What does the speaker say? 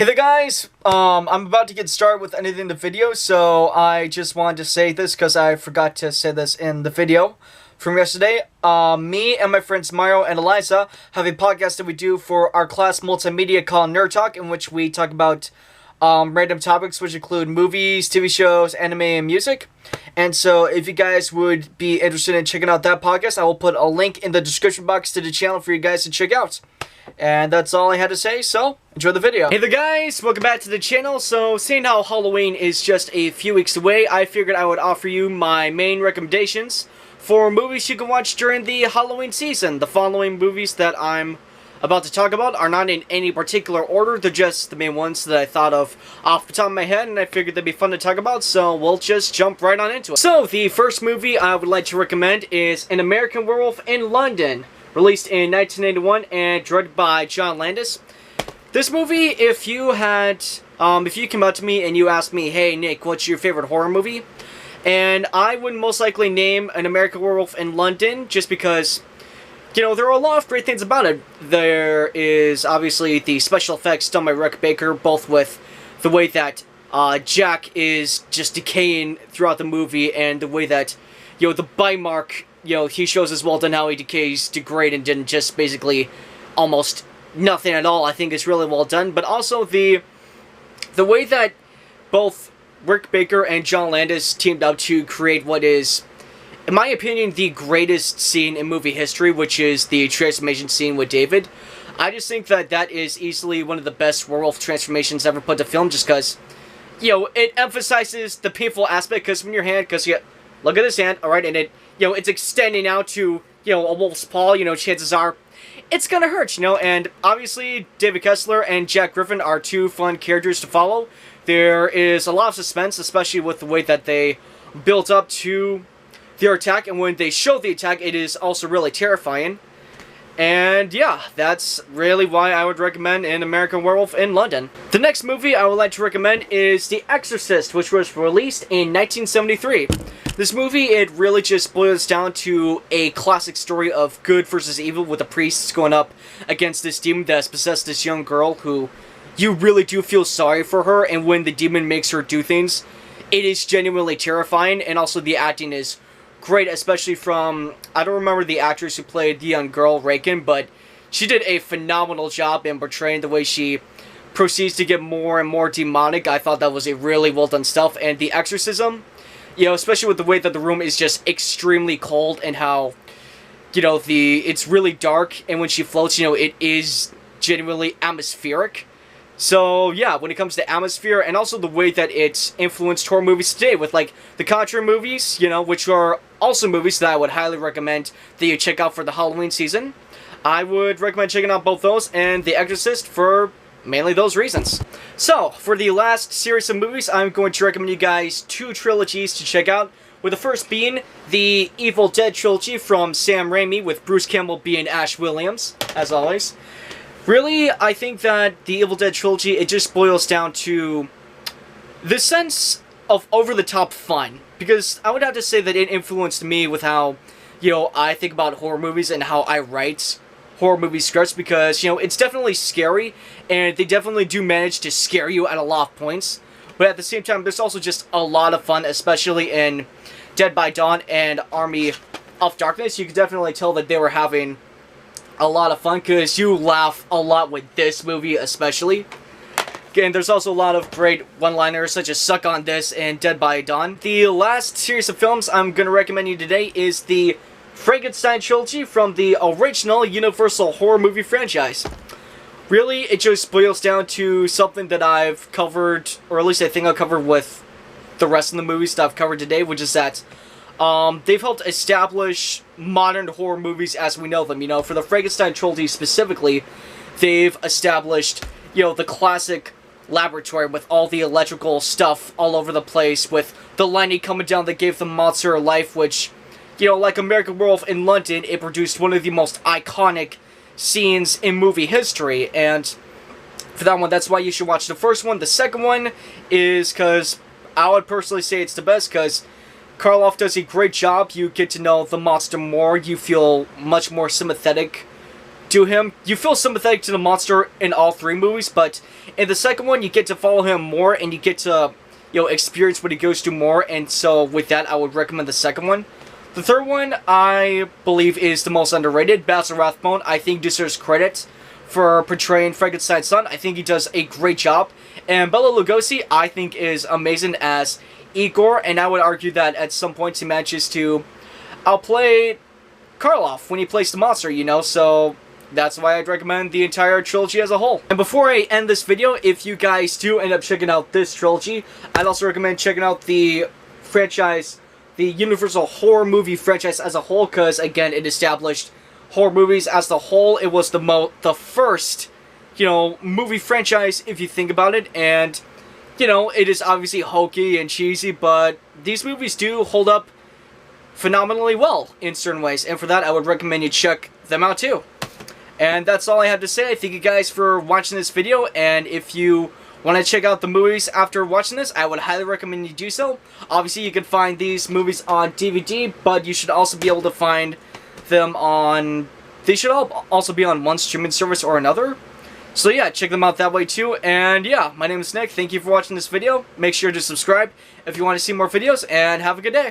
Hey there guys, I'm about to get started with editing the video, so I just wanted to say this because I forgot to say this in the video from yesterday. Me and my friends Mario and Eliza have a podcast that we do for our class multimedia called Nerd Talk, in which we talk about random topics which include movies, TV shows, anime, and music. And so if you guys would be interested in checking out that podcast, I will put a link in the description box to the channel for you guys to check out. And that's all I had to say, so enjoy the video. Hey there guys, welcome back to the channel. So seeing how Halloween is just a few weeks away, I figured I would offer you my main recommendations for movies you can watch during the Halloween season. The following movies that I'm about to talk about are not in any particular order, they're just the main ones that I thought of off the top of my head, and I figured they'd be fun to talk about, so we'll just jump right on into it. So, the first movie I would like to recommend is An American Werewolf in London, released in 1981 and directed by John Landis. This movie, if you came up to me and you asked me, hey Nick, what's your favorite horror movie? And I would most likely name An American Werewolf in London, just because, you know, there are a lot of great things about it. There is obviously the special effects done by Rick Baker, both with the way that Jack is just decaying throughout the movie, and the way that, you know, the bite mark, you know, he shows as well done how he degrade and didn't just basically almost nothing at all. I think is really well done. But also the way that both Rick Baker and John Landis teamed up to create what is, in my opinion, the greatest scene in movie history, which is the transformation scene with David. I just think that that is easily one of the best werewolf transformations ever put to film, just because, you know, it emphasizes the painful aspect, because when your hand, because you look at this hand, alright, and it, you know, it's extending out to, you know, a wolf's paw, you know, chances are it's gonna hurt, you know, and obviously David Kessler and Jack Griffin are two fun characters to follow. There is a lot of suspense, especially with the way that they built up to their attack, and when they show the attack, it is also really terrifying. And yeah, that's really why I would recommend An American Werewolf in London. The next movie I would like to recommend is The Exorcist, which was released in 1973. This movie, it really just boils down to a classic story of good versus evil, with the priests going up against this demon that has possessed this young girl who you really do feel sorry for her, and when the demon makes her do things, it is genuinely terrifying, and also the acting is great, especially from, I don't remember the actress who played the young girl, Raken, but she did a phenomenal job in portraying the way she proceeds to get more and more demonic. I thought that was a really well done stuff, and the exorcism, you know, especially with the way that the room is just extremely cold, and how, you know, it's really dark, and when she floats, you know, it is genuinely atmospheric. So, yeah, when it comes to atmosphere, and also the way that it's influenced horror movies today, with, like, the Conjuring movies, you know, which are also movies that I would highly recommend that you check out for the Halloween season. I would recommend checking out both those and The Exorcist for mainly those reasons. So, for the last series of movies, I'm going to recommend you guys two trilogies to check out, with the first being the Evil Dead trilogy from Sam Raimi, with Bruce Campbell being Ash Williams, as always. Really, I think that the Evil Dead trilogy, it just boils down to the sense of over-the-top fun. Because I would have to say that it influenced me with how, you know, I think about horror movies and how I write horror movie scripts. Because, you know, it's definitely scary, and they definitely do manage to scare you at a lot of points. But at the same time, there's also just a lot of fun, especially in Dead by Dawn and Army of Darkness. You can definitely tell that they were having a lot of fun, because you laugh a lot with this movie especially. And there's also a lot of great one-liners such as "Suck on This" and "Dead by Dawn." The last series of films I'm going to recommend you today is the Frankenstein trilogy from the original Universal horror movie franchise. Really, it just boils down to something that I've covered, or at least I think I'll cover with the rest of the movies that I've covered today, which is that they've helped establish modern horror movies as we know them. You know, for the Frankenstein trilogy specifically, they've established, you know, the classic laboratory with all the electrical stuff all over the place, with the lining coming down that gave the monster life, which, you know, like American Werewolf in London, it produced one of the most iconic scenes in movie history. And for that one, that's why you should watch the first one. The second one is because I would personally say it's the best, because Karloff does a great job. You get to know the monster more. You feel much more sympathetic to him. You feel sympathetic to the monster in all 3 movies, but in the second one, you get to follow him more, and you get to, experience what he goes through more, and so with that, I would recommend the second one. The third one, I believe, is the most underrated. Basil Rathbone, I think, deserves credit for portraying Frankenstein's son. I think he does a great job. And Bela Lugosi, I think, is amazing as Igor, and I would argue that at some points he manages to outplay Karloff when he plays the monster, so that's why I'd recommend the entire trilogy as a whole. And before I end this video, if you guys do end up checking out this trilogy, I'd also recommend checking out the franchise, the Universal horror movie franchise as a whole, because again, it established horror movies as the whole. It was the first, movie franchise if you think about it, and it is obviously hokey and cheesy, but these movies do hold up phenomenally well in certain ways, and for that, I would recommend you check them out too. And that's all I have to say. I thank you guys for watching this video, and if you want to check out the movies after watching this, I would highly recommend you do so. Obviously, you can find these movies on DVD, but you should also be able to find them on... They should all also be on one streaming service or another. So yeah, check them out that way too. And yeah, my name is Nick. Thank you for watching this video. Make sure to subscribe if you want to see more videos, and have a good day.